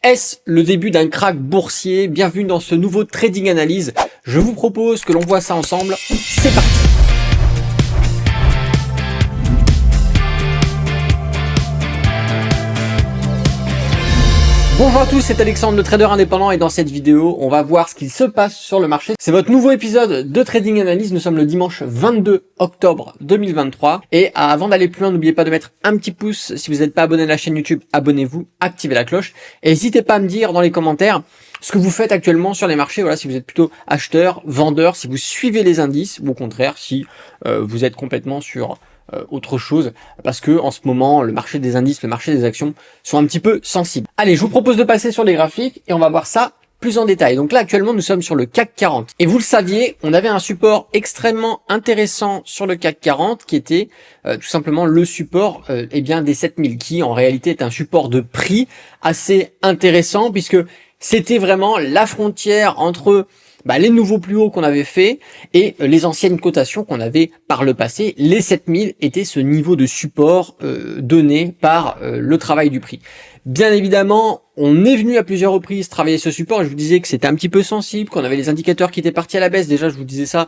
Est-ce le début d'un crack boursier? Bienvenue dans ce nouveau Trading Analyse. Je vous propose que l'on voit ça ensemble. C'est parti! Bonjour à tous, c'est Alexandre, le trader indépendant, et dans cette vidéo, on va voir ce qu'il se passe sur le marché. C'est votre nouveau épisode de Trading Analyse. Nous sommes le dimanche 22 octobre 2023. Et avant d'aller plus loin, n'oubliez pas de mettre un petit pouce. Si vous n'êtes pas abonné à la chaîne YouTube, abonnez-vous, activez la cloche. Et n'hésitez pas à me dire dans les commentaires ce que vous faites actuellement sur les marchés. Voilà, si vous êtes plutôt acheteur, vendeur, si vous suivez les indices, ou au contraire, si vous êtes complètement sur autre chose, parce que en ce moment le marché des indices, le marché des actions sont un petit peu sensibles. Allez, je vous propose de passer sur les graphiques et on va voir ça plus en détail. Donc là actuellement nous sommes sur le CAC 40 et vous le saviez, on avait un support extrêmement intéressant sur le CAC 40 qui était tout simplement le support des 7000, qui en réalité est un support de prix assez intéressant, puisque c'était vraiment la frontière entre les nouveaux plus hauts qu'on avait fait et les anciennes cotations qu'on avait par le passé. Les 7000 étaient ce niveau de support donné par le travail du prix. Bien évidemment, on est venu à plusieurs reprises travailler ce support, et je vous disais que c'était un petit peu sensible, qu'on avait les indicateurs qui étaient partis à la baisse. Déjà, je vous disais ça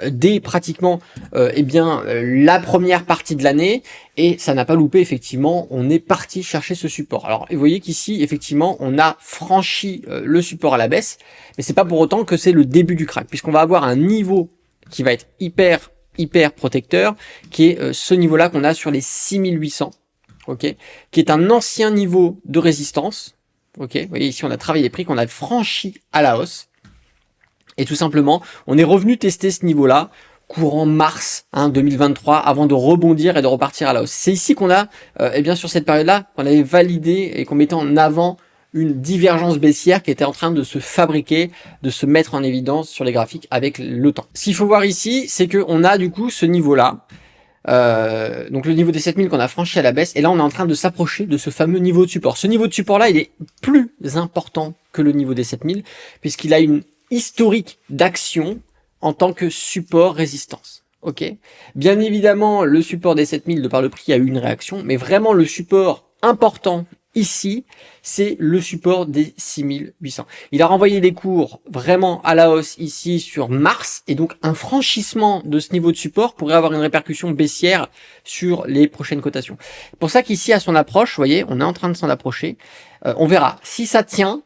dès pratiquement la première partie de l'année, et ça n'a pas loupé. Effectivement, on est parti chercher ce support. Alors, vous voyez qu'ici, effectivement, on a franchi le support à la baisse, mais c'est pas pour autant que c'est le début du crack, puisqu'on va avoir un niveau qui va être hyper protecteur, qui est ce niveau-là qu'on a sur les 6800. Ok, qui est un ancien niveau de résistance. Ok, vous voyez ici on a travaillé les prix qu'on a franchi à la hausse, et tout simplement on est revenu tester ce niveau-là courant mars 2023 avant de rebondir et de repartir à la hausse. C'est ici qu'on a sur cette période-là qu'on avait validé et qu'on mettait en avant une divergence baissière qui était en train de se fabriquer, de se mettre en évidence sur les graphiques avec le temps. Ce qu'il faut voir ici, c'est que on a du coup ce niveau-là. Donc le niveau des 7000 qu'on a franchi à la baisse, et là on est en train de s'approcher de ce fameux niveau de support. Ce niveau de support là, il est plus important que le niveau des 7000, puisqu'il a une historique d'action en tant que support résistance. Ok, bien évidemment le support des 7000 de par le prix a eu une réaction, mais vraiment le support important ici, c'est le support des 6800. Il a renvoyé des cours vraiment à la hausse ici sur mars, et donc un franchissement de ce niveau de support pourrait avoir une répercussion baissière sur les prochaines cotations. C'est pour ça qu'ici à son approche, vous voyez, on est en train de s'en approcher. On verra si ça tient,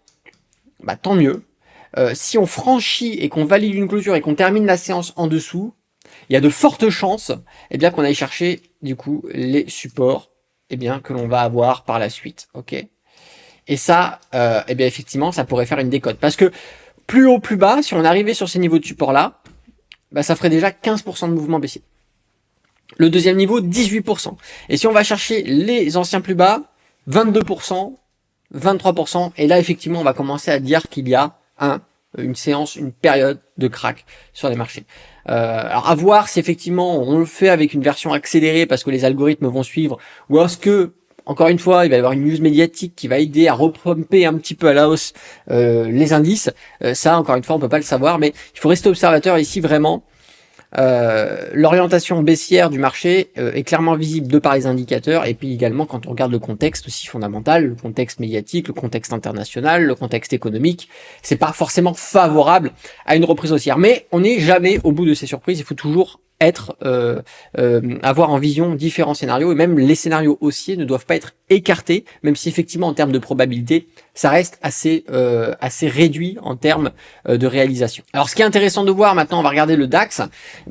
tant mieux. Si on franchit et qu'on valide une clôture et qu'on termine la séance en dessous, il y a de fortes chances qu'on aille chercher du coup les supports que l'on va avoir par la suite. Ok, et ça effectivement ça pourrait faire une décote, parce que plus haut plus bas, si on arrivait sur ces niveaux de support là, ça ferait déjà 15% de mouvement baissier. Le deuxième niveau, 18%. Et si on va chercher les anciens plus bas, 22%, 23%, et là effectivement on va commencer à dire qu'il y a une séance, une période de crack sur les marchés. Alors à voir si effectivement on le fait avec une version accélérée parce que les algorithmes vont suivre, ou est-ce que, encore une fois, il va y avoir une news médiatique qui va aider à repumper un petit peu à la hausse les indices. Ça, encore une fois, on peut pas le savoir, mais il faut rester observateur ici vraiment. L'orientation baissière du marché est clairement visible de par les indicateurs, et puis également quand on regarde le contexte aussi fondamental, le contexte médiatique, le contexte international, le contexte économique. C'est pas forcément favorable à une reprise haussière, mais on n'est jamais au bout de ces surprises. Il faut toujours avoir en vision différents scénarios, et même les scénarios haussiers ne doivent pas être écartés, même si effectivement en termes de probabilité ça reste assez réduit en termes de réalisation. Alors ce qui est intéressant de voir maintenant, on va regarder le DAX.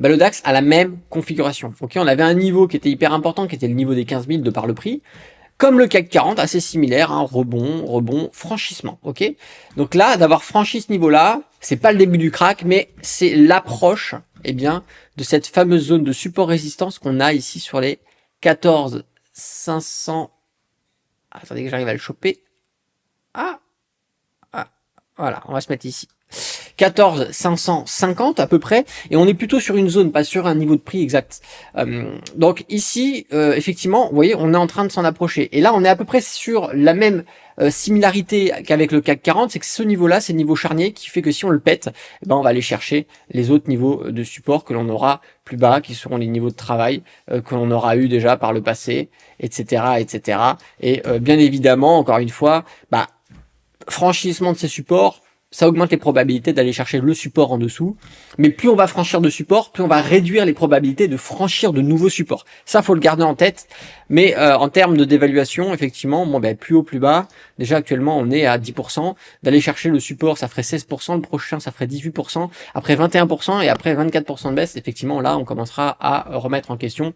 Le DAX a la même configuration. Ok, on avait un niveau qui était hyper important, qui était le niveau des 15 000 de par le prix, comme le CAC 40, assez similaire, rebond, franchissement. Ok, donc là, d'avoir franchi ce niveau-là, c'est pas le début du crack, mais c'est l'approche de cette fameuse zone de support résistance qu'on a ici sur les 14 500. Attendez que j'arrive à le choper. Voilà, on va se mettre ici. 14 550 à peu près, et on est plutôt sur une zone, pas sur un niveau de prix exact. Donc ici, effectivement, vous voyez, on est en train de s'en approcher. Et là, on est à peu près sur la même similarité qu'avec le CAC 40, c'est que ce niveau-là, c'est le niveau charnier qui fait que si on le pète, on va aller chercher les autres niveaux de support que l'on aura plus bas, qui seront les niveaux de travail que l'on aura eu déjà par le passé, etc., etc. Et bien évidemment, encore une fois, franchissement de ces supports, ça augmente les probabilités d'aller chercher le support en dessous. Mais plus on va franchir de supports, plus on va réduire les probabilités de franchir de nouveaux supports. Ça, faut le garder en tête. Mais en termes de dévaluation, effectivement, bon, plus haut, plus bas. Déjà, actuellement, on est à 10%. D'aller chercher le support, ça ferait 16%. Le prochain, ça ferait 18%. Après 21% et après 24% de baisse, effectivement, là, on commencera à remettre en question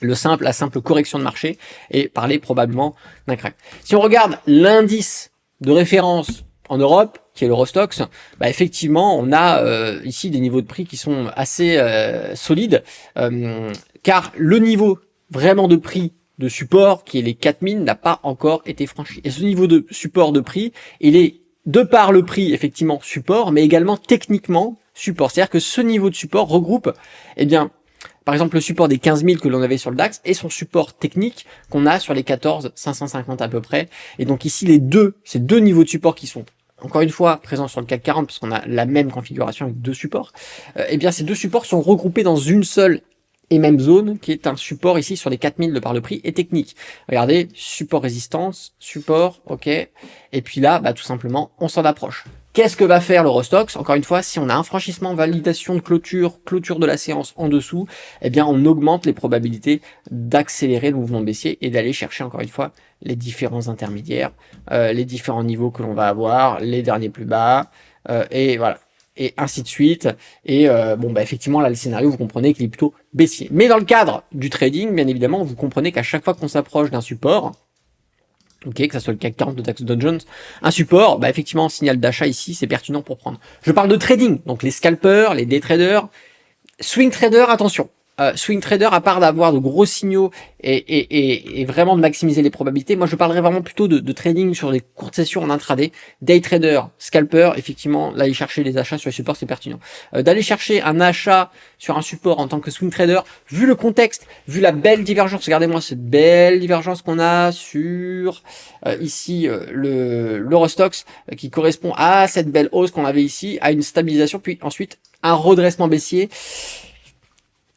la simple correction de marché et parler probablement d'un crack. Si on regarde l'indice de référence en Europe, qui est l'Eurostoxx, effectivement, on a ici des niveaux de prix qui sont assez solides, car le niveau vraiment de prix de support, qui est les 4000, n'a pas encore été franchi. Et ce niveau de support de prix, il est de par le prix, effectivement, support, mais également techniquement support. C'est-à-dire que ce niveau de support regroupe, par exemple, le support des 15 000 que l'on avait sur le DAX et son support technique qu'on a sur les 14 550 à peu près. Et donc ici, ces deux niveaux de support qui sont encore une fois présents sur le CAC 40 parce qu'on a la même configuration avec deux supports. Ces deux supports sont regroupés dans une seule et même zone qui est un support ici sur les 4000 de par le prix et technique. Regardez, support résistance, support, ok. Et puis là, tout simplement, on s'en approche. Qu'est-ce que va faire l'Eurostoxx? Encore une fois, si on a un franchissement, validation de clôture de la séance en dessous, on augmente les probabilités d'accélérer le mouvement baissier et d'aller chercher encore une fois les différents intermédiaires, les différents niveaux que l'on va avoir, les derniers plus bas, et voilà. Et ainsi de suite. Et effectivement, là, le scénario, vous comprenez qu'il est plutôt baissier. Mais dans le cadre du trading, bien évidemment, vous comprenez qu'à chaque fois qu'on s'approche d'un support, que ça soit le CAC 40 de DAX Dow Jones, un support, effectivement, signal d'achat ici, c'est pertinent pour prendre. Je parle de trading, donc les scalpers, les day traders, swing traders, attention. Swing trader, à part d'avoir de gros signaux et vraiment de maximiser les probabilités, moi je parlerai vraiment plutôt de trading sur des courtes sessions en intraday. Day trader, scalper, effectivement, là aller chercher les achats sur les supports, c'est pertinent. D'aller chercher un achat sur un support en tant que swing trader, vu le contexte, vu la belle divergence, regardez-moi cette belle divergence qu'on a sur ici l'Eurostoxx qui correspond à cette belle hausse qu'on avait ici, à une stabilisation, puis ensuite un redressement baissier.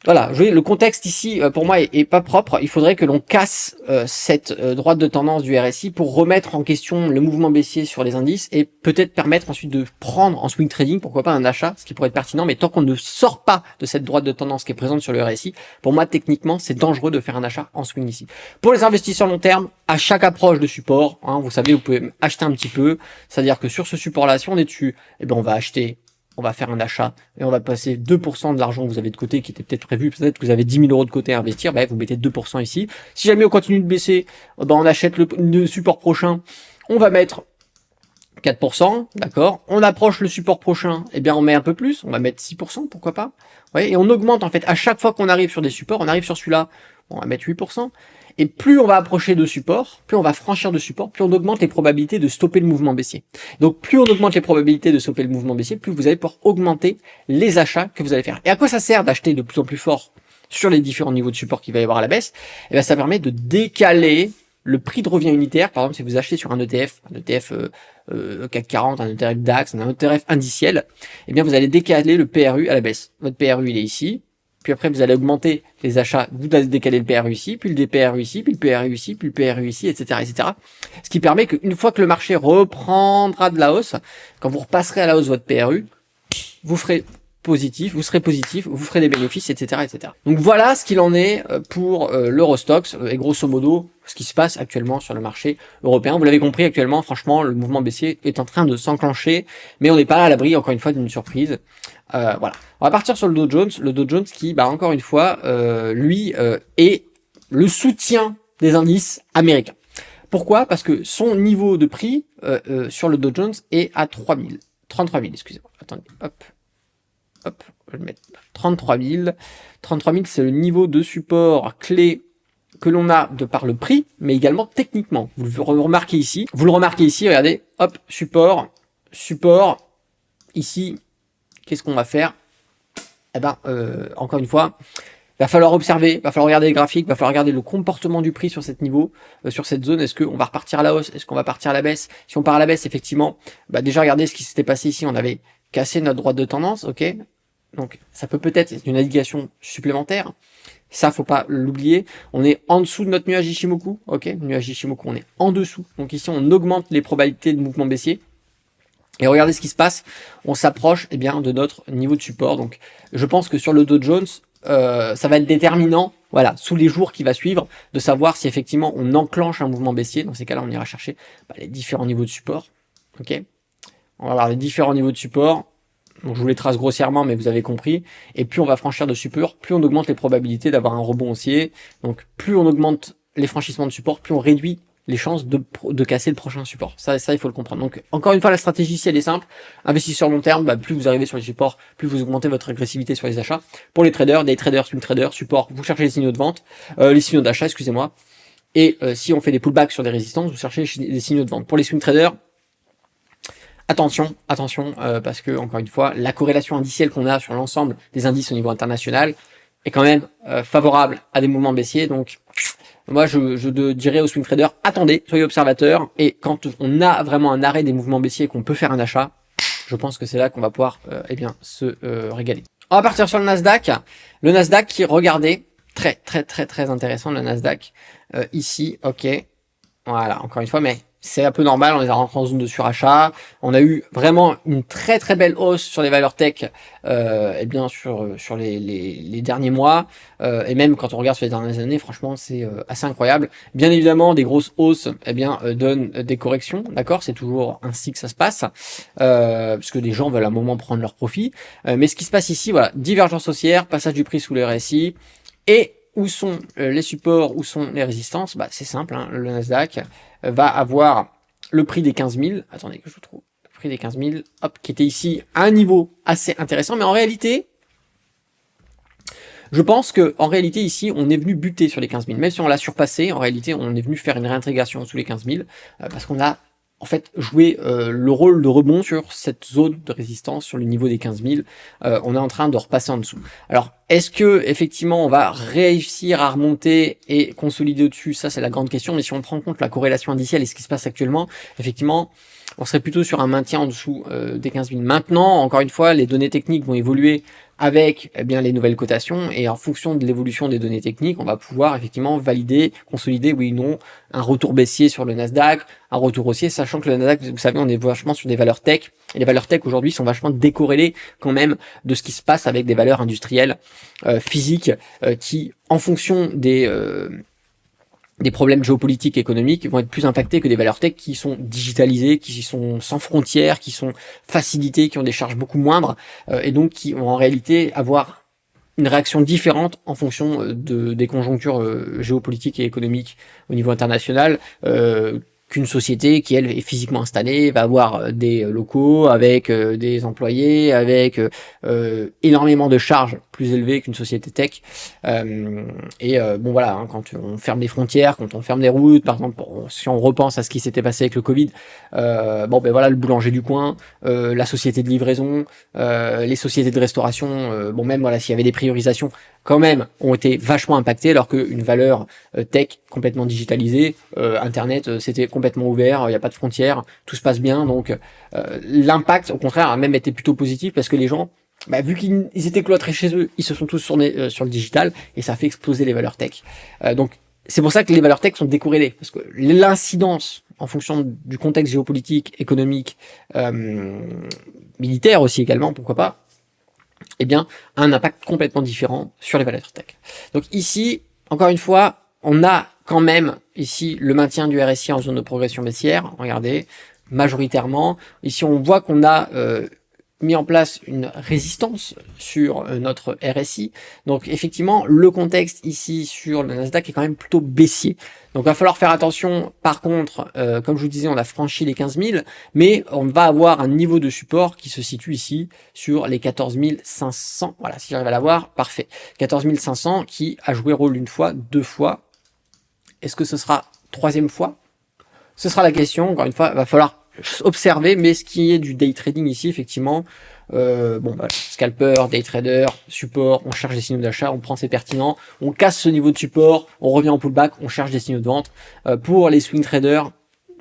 Voilà, vous voyez, le contexte ici, pour moi, est pas propre. Il faudrait que l'on casse cette droite de tendance du RSI pour remettre en question le mouvement baissier sur les indices et peut-être permettre ensuite de prendre en swing trading, pourquoi pas un achat, ce qui pourrait être pertinent. Mais tant qu'on ne sort pas de cette droite de tendance qui est présente sur le RSI, pour moi, techniquement, c'est dangereux de faire un achat en swing ici. Pour les investisseurs long terme, à chaque approche de support, vous savez, vous pouvez acheter un petit peu. C'est-à-dire que sur ce support-là, si on est dessus, on va acheter. On va faire un achat et on va passer 2% de l'argent que vous avez de côté qui était peut-être prévu, peut-être que vous avez 10 000 € de côté à investir, vous mettez 2% ici. Si jamais on continue de baisser, on achète le support prochain, on va mettre 4%, d'accord. On approche le support prochain, on met un peu plus, on va mettre 6%, pourquoi pas. Et on augmente en fait, à chaque fois qu'on arrive sur des supports, on arrive sur celui-là, on va mettre 8%. Et plus on va approcher de support, plus on va franchir de support, plus on augmente les probabilités de stopper le mouvement baissier. Donc plus on augmente les probabilités de stopper le mouvement baissier, plus vous allez pouvoir augmenter les achats que vous allez faire. Et à quoi ça sert d'acheter de plus en plus fort sur les différents niveaux de support qu'il va y avoir à la baisse? Ça permet de décaler le prix de revient unitaire. Par exemple, si vous achetez sur un ETF CAC 40, un ETF DAX, un ETF indiciel, vous allez décaler le PRU à la baisse. Votre PRU, il est ici. Puis après, vous allez augmenter les achats, vous allez décaler le PRU ici, puis le PRU ici, puis le PRU ici, puis le PRU ici, etc., etc. Ce qui permet qu'une fois que le marché reprendra de la hausse, quand vous repasserez à la hausse votre PRU, vous serez positif, vous ferez des bénéfices, etc., etc. Donc voilà ce qu'il en est pour l'Eurostoxx et grosso modo ce qui se passe actuellement sur le marché européen. Vous l'avez compris, actuellement, franchement, le mouvement baissier est en train de s'enclencher, mais on n'est pas à l'abri, encore une fois, d'une surprise. Voilà. On va partir sur le Dow Jones qui, encore une fois, lui, est le soutien des indices américains. Pourquoi? Parce que son niveau de prix sur le Dow Jones est à 33 000, excusez-moi. Attendez, hop, je vais le mettre 33 000. 33 000, c'est le niveau de support clé que l'on a de par le prix, mais également techniquement. Vous le remarquez ici, regardez, hop, support, ici, qu'est-ce qu'on va faire? Encore une fois, il va falloir observer, il va falloir regarder les graphiques, il va falloir regarder le comportement du prix sur cette niveau, sur cette zone. Est-ce qu'on va repartir à la hausse? Est-ce qu'on va partir à la baisse? Si on part à la baisse, effectivement, déjà regardez ce qui s'était passé ici, on avait cassé notre droite de tendance, ok? Donc ça peut peut-être être une navigation supplémentaire. Ça, faut pas l'oublier. On est en dessous de notre nuage Ichimoku. Ok, nuage Ichimoku, on est en dessous. Donc ici, on augmente les probabilités de mouvement baissier. Et regardez ce qui se passe. On s'approche eh bien de notre niveau de support. Donc je pense que sur le Dow Jones, ça va être déterminant, voilà, sous les jours qui va suivre, de savoir si effectivement on enclenche un mouvement baissier. Dans ces cas-là, on ira chercher les différents niveaux de support. Ok, on va voir les différents niveaux de support. Donc je vous les trace grossièrement, mais vous avez compris. Et plus on va franchir de support, plus on augmente les probabilités d'avoir un rebond haussier. Donc plus on augmente les franchissements de support, plus on réduit les chances de casser le prochain support. Ça, il faut le comprendre. Donc encore une fois, la stratégie ici, elle est simple. Investisseur long terme, plus vous arrivez sur les supports, plus vous augmentez votre agressivité sur les achats. Pour les traders, day traders, swing traders, support, vous cherchez les signaux de vente, les signaux d'achat, excusez-moi. Et si on fait des pullbacks sur des résistances, vous cherchez des signaux de vente. Pour les swing traders, attention, parce que encore une fois, la corrélation indicielle qu'on a sur l'ensemble des indices au niveau international est quand même favorable à des mouvements baissiers. Donc moi, je dirais aux swing traders, attendez, soyez observateurs, et quand on a vraiment un arrêt des mouvements baissiers et qu'on peut faire un achat, je pense que c'est là qu'on va pouvoir se régaler. On va partir sur le Nasdaq. Le Nasdaq qui, regardez, très intéressant le Nasdaq ici, ok. Voilà, encore une fois, mais c'est un peu normal, on est rentré en zone de surachat. On a eu vraiment une très belle hausse sur les valeurs tech, sur les derniers mois, et même quand on regarde sur les dernières années, franchement, c'est assez incroyable. Bien évidemment, des grosses hausses, donnent des corrections, d'accord. C'est toujours ainsi que ça se passe, parce que les gens veulent à un moment prendre leur profit. Mais ce qui se passe ici, voilà, divergence haussière, passage du prix sous le RSI, et où sont les supports, où sont les résistances? C'est simple, hein, le Nasdaq va avoir le prix des 15 000. Attendez que je vous trouve le prix des 15 000, hop, qui était ici à un niveau assez intéressant. Mais en réalité, je pense que en réalité ici, on est venu buter sur les 15 000. Même si on l'a surpassé, en réalité, on est venu faire une réintégration sous les 15 000 parce qu'on a en fait joué le rôle de rebond sur cette zone de résistance, sur le niveau des 15 000. On est en train de repasser en dessous. Alors, est-ce que effectivement on va réussir à remonter et consolider au-dessus? Ça, c'est la grande question. Mais si on prend en compte la corrélation indicielle et ce qui se passe actuellement, effectivement, on serait plutôt sur un maintien en dessous des 15 000. Maintenant, encore une fois, les données techniques vont évoluer avec les nouvelles cotations, et en fonction de l'évolution des données techniques, on va pouvoir effectivement valider, consolider, oui ou non, un retour baissier sur le Nasdaq, un retour haussier, sachant que le Nasdaq, vous savez, on est vachement sur des valeurs tech, et les valeurs tech aujourd'hui sont vachement décorrélées quand même de ce qui se passe avec des valeurs industrielles, physiques, qui, en fonction des problèmes géopolitiques et économiques, vont être plus impactés que des valeurs tech qui sont digitalisées, qui sont sans frontières, qui sont facilitées, qui ont des charges beaucoup moindres, et donc qui vont en réalité avoir une réaction différente en fonction des conjonctures géopolitiques et économiques au niveau international, qu'une société qui, elle, est physiquement installée, va avoir des locaux avec des employés, avec énormément de charges plus élevées qu'une société tech. Bon voilà, hein, quand on ferme les frontières, quand on ferme les routes, par exemple, si on repense à ce qui s'était passé avec le Covid, voilà, le boulanger du coin, la société de livraison, les sociétés de restauration, même voilà, s'il y avait des priorisations, quand même, ont été vachement impactés, alors qu'une valeur tech complètement digitalisée, Internet, c'était complètement ouvert, il n'y a pas de frontières, tout se passe bien, donc l'impact, au contraire, a même été plutôt positif, parce que les gens, vu qu'ils étaient cloîtrés chez eux, ils se sont tous tournés sur le digital, et ça a fait exploser les valeurs tech. Donc c'est pour ça que les valeurs tech sont décorrélées, parce que l'incidence, en fonction du contexte géopolitique, économique, militaire aussi également, pourquoi pas, un impact complètement différent sur les valeurs tech. Donc ici, encore une fois, on a quand même ici le maintien du RSI en zone de progression baissière. Regardez, majoritairement. Ici, on voit qu'on a mis en place une résistance sur notre RSI. Donc effectivement, le contexte ici sur le Nasdaq est quand même plutôt baissier. Donc il va falloir faire attention. Par contre, comme je vous disais, on a franchi les 15 000, mais on va avoir un niveau de support qui se situe ici sur les 14 500. Voilà, si j'arrive à l'avoir, parfait. 14 500 qui a joué rôle une fois, deux fois. Est-ce que ce sera troisième fois? Ce sera la question. Encore une fois, il va falloir observer, mais ce qui est du day trading ici, effectivement, scalper, day trader, support, on cherche des signaux d'achat, on prend, c'est pertinent, on casse ce niveau de support, on revient en pullback, on cherche des signaux de vente. Pour les swing traders,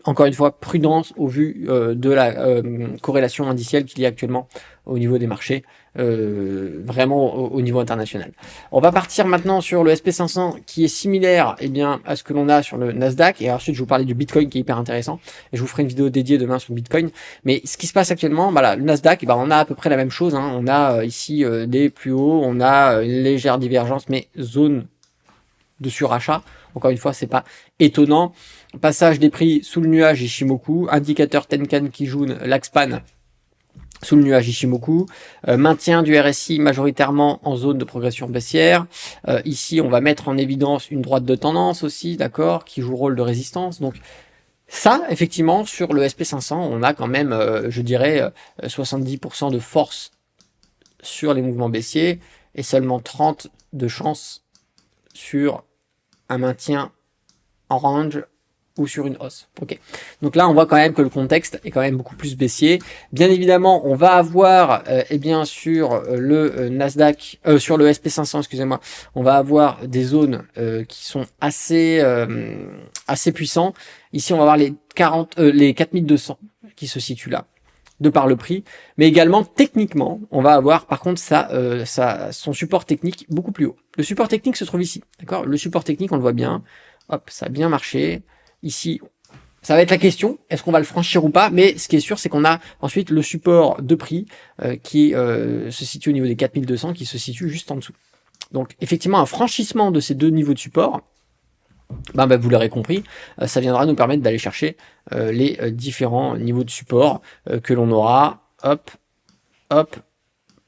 encore une fois, prudence au vu de la corrélation indicielle qu'il y a actuellement au niveau des marchés, vraiment au niveau international. On va partir maintenant sur le SP500 qui est similaire à ce que l'on a sur le Nasdaq, et ensuite je vais vous parler du Bitcoin qui est hyper intéressant, et je vous ferai une vidéo dédiée demain sur le Bitcoin. Mais ce qui se passe actuellement, le Nasdaq, on a à peu près la même chose, hein. On a ici des plus hauts, on a une légère divergence, mais zone de surachat. Encore une fois, c'est pas étonnant. Passage des prix sous le nuage Ishimoku, indicateur Tenkan Kijun, l'Axpan sous le nuage Ishimoku, maintien du RSI majoritairement en zone de progression baissière. Ici, on va mettre en évidence une droite de tendance aussi, d'accord, qui joue rôle de résistance. Donc ça, effectivement, sur le SP500, on a quand même, je dirais, 70% de force sur les mouvements baissiers et seulement 30 de chance sur un maintien en range ou sur une hausse. Ok. Donc là, on voit quand même que le contexte est quand même beaucoup plus baissier. Bien évidemment, on va avoir, sur le Nasdaq, sur le SP500, excusez-moi, on va avoir des zones qui sont assez puissants. Ici, on va avoir les 4200 qui se situent là, de par le prix, mais également techniquement, on va avoir par contre son support technique beaucoup plus haut. Le support technique se trouve ici, d'accord. Le support technique, on le voit bien. Hop, ça a bien marché. Ici, ça va être la question, est-ce qu'on va le franchir ou pas? Mais ce qui est sûr, c'est qu'on a ensuite le support de prix qui se situe au niveau des 4200, qui se situe juste en dessous. Donc effectivement, un franchissement de ces deux niveaux de support, vous l'aurez compris, ça viendra nous permettre d'aller chercher les différents niveaux de support que l'on aura. Hop, hop,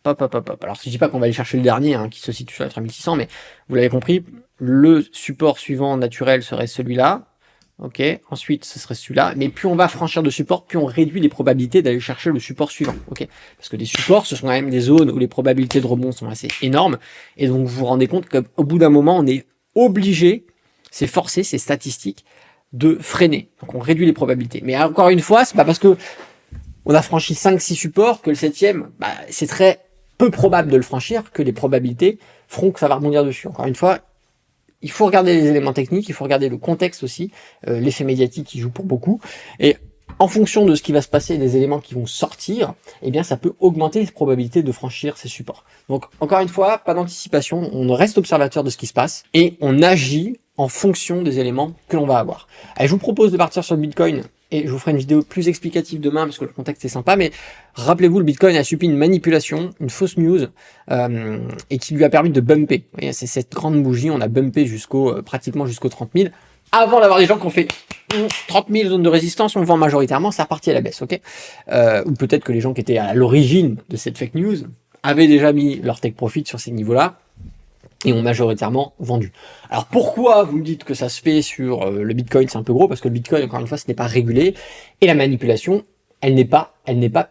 hop, hop, hop, hop. Alors je dis pas qu'on va aller chercher le dernier qui se situe sur la 3600, mais vous l'avez compris, le support suivant naturel serait celui-là. Ok, ensuite ce serait celui-là, mais plus on va franchir de support, plus on réduit les probabilités d'aller chercher le support suivant. Ok, parce que les supports, ce sont quand même des zones où les probabilités de rebond sont assez énormes, et donc vous vous rendez compte qu'au bout d'un moment, on est obligé, c'est forcé, c'est statistique, de freiner. Donc on réduit les probabilités. Mais encore une fois, c'est pas parce que on a franchi 5-6 supports que le 7e, c'est très peu probable de le franchir, que les probabilités feront que ça va rebondir dessus. Encore une fois, il faut regarder les éléments techniques, il faut regarder le contexte aussi, l'effet médiatique qui joue pour beaucoup, et en fonction de ce qui va se passer, des éléments qui vont sortir, ça peut augmenter les probabilités de franchir ces supports. Donc encore une fois, pas d'anticipation, on reste observateur de ce qui se passe, et on agit en fonction des éléments que l'on va avoir. Allez, je vous propose de partir sur le Bitcoin, et je vous ferai une vidéo plus explicative demain parce que le contexte est sympa, mais rappelez-vous, le Bitcoin a subi une manipulation, une fausse news, et qui lui a permis de bumper. Vous voyez, c'est cette grande bougie, on a bumpé pratiquement jusqu'aux 30 000, avant d'avoir des gens qui ont fait 30 000 zones de résistance, on vend majoritairement, c'est reparti à la baisse, ok. Ou peut-être que les gens qui étaient à l'origine de cette fake news avaient déjà mis leur take profit sur ces niveaux-là, et ont majoritairement vendu. Alors pourquoi vous me dites que ça se fait sur le Bitcoin? C'est un peu gros parce que le Bitcoin, encore une fois, ce n'est pas régulé, et la manipulation, elle n'est pas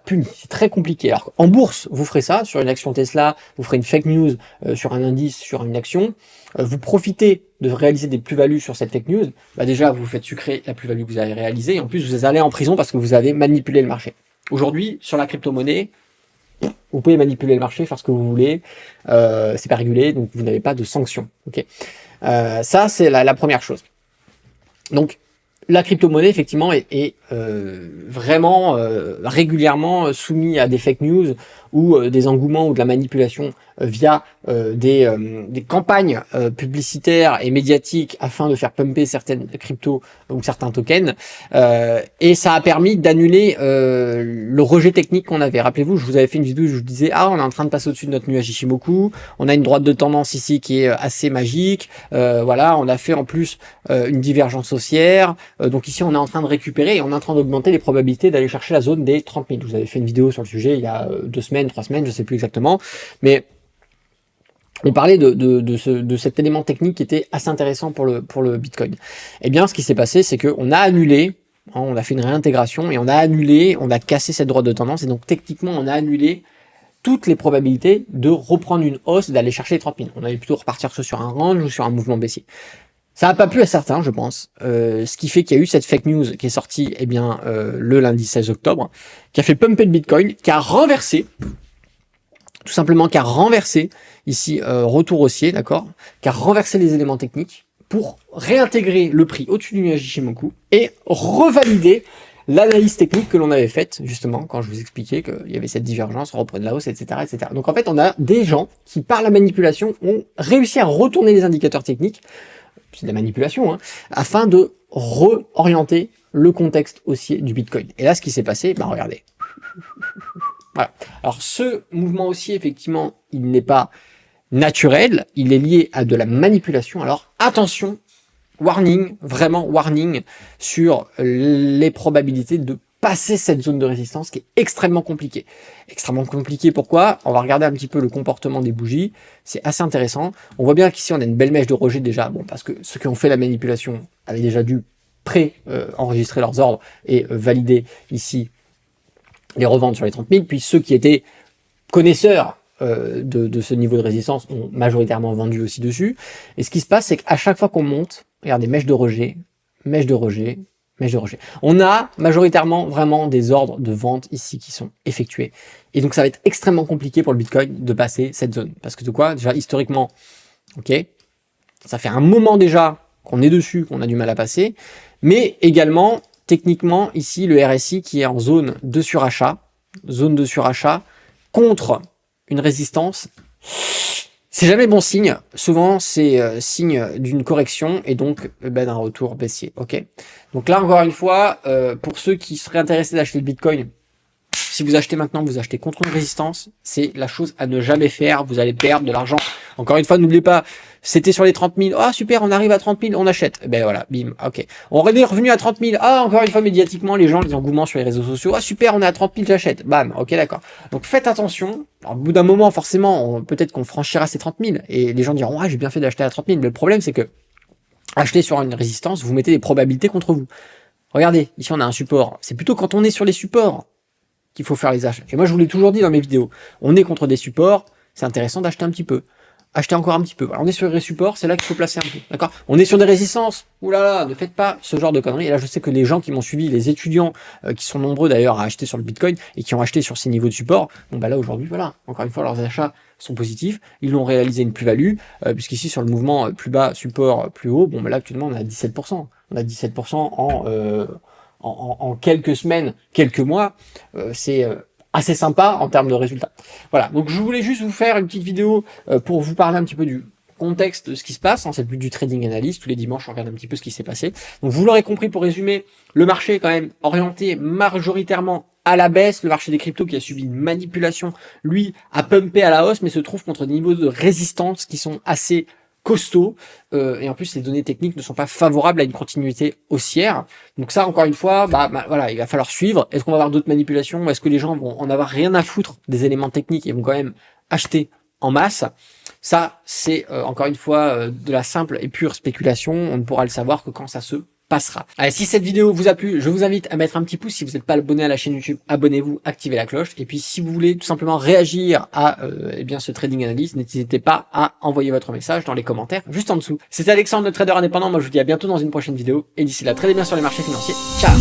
punie. C'est très compliqué. Alors en bourse, vous ferez ça sur une action Tesla, vous ferez une fake news sur un indice, sur une action, vous profitez de réaliser des plus-values sur cette fake news, déjà vous faites sucrer la plus-value que vous avez réalisée, et en plus vous allez en prison parce que vous avez manipulé le marché. Aujourd'hui, sur la crypto-monnaie, vous pouvez manipuler le marché, faire ce que vous voulez, c'est pas régulé, donc vous n'avez pas de sanctions. Ok, ça c'est la première chose. Donc la crypto-monnaie effectivement est vraiment régulièrement soumise à des fake news ou des engouements ou de la manipulation via des campagnes publicitaires et médiatiques afin de faire pumper certaines cryptos ou certains tokens, et ça a permis d'annuler le rejet technique qu'on avait. Rappelez-vous, je vous avais fait une vidéo où je vous disais on est en train de passer au-dessus de notre nuage Ishimoku, on a une droite de tendance ici qui est assez magique, voilà, on a fait en plus une divergence haussière, donc ici on est en train de récupérer et on est en train d'augmenter les probabilités d'aller chercher la zone des 30 000. Je vous avais fait une vidéo sur le sujet il y a 2 semaines, 3 semaines, je sais plus exactement, mais on parlait de cet élément technique qui était assez intéressant pour le Bitcoin. Eh bien, ce qui s'est passé, c'est qu'on a annulé, on a fait une réintégration et on a cassé cette droite de tendance, et donc techniquement, on a annulé toutes les probabilités de reprendre une hausse et d'aller chercher les 30 000. On allait plutôt repartir soit sur un range ou sur un mouvement baissier. Ça n'a pas plu à certains, je pense, ce qui fait qu'il y a eu cette fake news qui est sortie le lundi 16 octobre, qui a fait pumper le Bitcoin, qui a renversé, ici retour haussier, d'accord, qui a renversé les éléments techniques, pour réintégrer le prix au-dessus du nuage Ichimoku et revalider l'analyse technique que l'on avait faite, justement, quand je vous expliquais qu'il y avait cette divergence, reprenait de la hausse, etc., etc. Donc en fait, on a des gens qui, par la manipulation, ont réussi à retourner les indicateurs techniques, c'est de la manipulation, hein, afin de réorienter le contexte haussier du Bitcoin. Et là, ce qui s'est passé, bah regardez. Voilà. Alors ce mouvement haussier, effectivement, il n'est pas naturel, il est lié à de la manipulation. Alors attention, warning, vraiment warning sur les probabilités de passer cette zone de résistance qui est extrêmement compliquée. Extrêmement compliquée, pourquoi? On va regarder un petit peu le comportement des bougies, c'est assez intéressant. On voit bien qu'ici on a une belle mèche de rejet déjà, bon, parce que ceux qui ont fait la manipulation avaient déjà dû enregistrer leurs ordres et valider ici les reventes sur les 30 000, puis ceux qui étaient connaisseurs de ce niveau de résistance ont majoritairement vendu aussi dessus. Et ce qui se passe, c'est qu'à chaque fois qu'on monte, regardez, mèche de rejet, mèche de rejet, mèche de rejet. On a majoritairement vraiment des ordres de vente ici qui sont effectués. Et donc ça va être extrêmement compliqué pour le Bitcoin de passer cette zone. Parce que de quoi? Déjà, historiquement, ok, ça fait un moment déjà qu'on est dessus, qu'on a du mal à passer. Mais également, techniquement, ici, le RSI qui est en zone de surachat contre une résistance, c'est jamais bon signe. Souvent, c'est signe d'une correction et donc d'un retour baissier. Ok. Donc là, encore une fois, pour ceux qui seraient intéressés d'acheter le Bitcoin, si vous achetez maintenant, vous achetez contre une résistance, c'est la chose à ne jamais faire. Vous allez perdre de l'argent. Encore une fois, n'oubliez pas, c'était sur les 30 000. Ah, super, on arrive à 30 000, on achète. Et ben voilà, bim, ok. On est revenu à 30 000. Ah, encore une fois, médiatiquement, les gens, les engouements sur les réseaux sociaux. Ah, super, on est à 30 000, j'achète. Bam, ok, d'accord. Donc faites attention. Alors, au bout d'un moment, forcément, peut-être qu'on franchira ces 30 000. Et les gens diront, ah, j'ai bien fait d'acheter à 30 000. Mais le problème, c'est que acheter sur une résistance, vous mettez des probabilités contre vous. Regardez, ici, on a un support. C'est plutôt quand on est sur les supports qu'il faut faire les achats. Et moi, je vous l'ai toujours dit dans mes vidéos. On est contre des supports, c'est intéressant d'acheter un petit peu. Acheter encore un petit peu. Alors, on est sur les supports, c'est là qu'il faut placer un peu. D'accord? On est sur des résistances. Ouh là là, ne faites pas ce genre de conneries. Et là, je sais que les gens qui m'ont suivi, les étudiants, qui sont nombreux d'ailleurs à acheter sur le Bitcoin et qui ont acheté sur ces niveaux de support, bon bah là aujourd'hui, voilà. Encore une fois, leurs achats sont positifs. Ils l'ont réalisé une plus-value, puisqu'ici sur le mouvement plus bas, support plus haut, bon bah là actuellement on a 17%. On a 17% en quelques semaines, quelques mois, c'est assez sympa en termes de résultats. Voilà, donc je voulais juste vous faire une petite vidéo pour vous parler un petit peu du contexte de ce qui se passe, hein, c'est plus du trading analyse, tous les dimanches on regarde un petit peu ce qui s'est passé. Donc vous l'aurez compris, pour résumer, le marché est quand même orienté majoritairement à la baisse, le marché des cryptos qui a subi une manipulation, lui, a pumpé à la hausse, mais se trouve contre des niveaux de résistance qui sont assez costauds, et en plus les données techniques ne sont pas favorables à une continuité haussière. Donc ça, encore une fois, voilà, il va falloir suivre. Est-ce qu'on va avoir d'autres manipulations? Est-ce que les gens vont en avoir rien à foutre des éléments techniques et vont quand même acheter en masse? Ça, c'est encore une fois de la simple et pure spéculation. On ne pourra le savoir que quand ça se passera. Allez, si cette vidéo vous a plu, je vous invite à mettre un petit pouce. Si vous n'êtes pas abonné à la chaîne YouTube, abonnez-vous, activez la cloche. Et puis si vous voulez tout simplement réagir à eh bien ce trading analyse, n'hésitez pas à envoyer votre message dans les commentaires juste en dessous. C'était Alexandre, le trader indépendant. Moi je vous dis à bientôt dans une prochaine vidéo. Et d'ici là, tradez bien sur les marchés financiers. Ciao.